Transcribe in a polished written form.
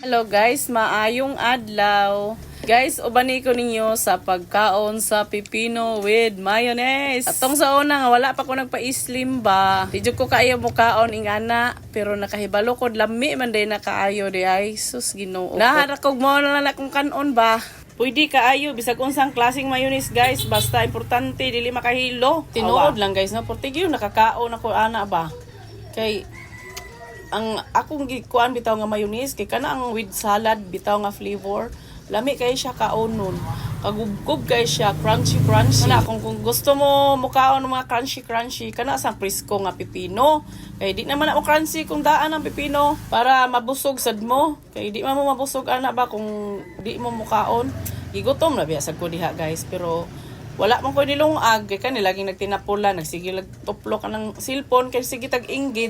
Hello guys, maayong adlaw. Guys, ubani ko ninyo sa pagkaon sa pipino with mayonnaise. Atong sa una nga wala pa ko nagpa-slim ba. Di ko kaayo mo kaon ingana, pero nakahibalo ko lami man day nakaayo di ay sus Ginoo. Naharakog mo na lang akong kanon ba. Pwede kaayo bisag unsang klaseng mayonnaise guys, basta importante dili makahilo. Tinuod lang guys, na portigyo nakakaon ako ana ba. Kay ang akong gikuan bitaw nga mayonnaise kay kana ang with salad bitaw nga flavor lami kay siya kaonon kagubgob kay siya crunchy wala kung gusto mo mukaon ng mga crunchy kana sang presko nga pipino kay di naman ako crunchy kung daan ang pipino para mabusog sad mo kay di man mo mabusog ana ba kung di mo mukaon gigutom na biya sad ko diha guys pero wala man ko nilungag kay kanila laging nagtinapulan nagsigil tuplo ka ng cellphone kay sige tag-inggit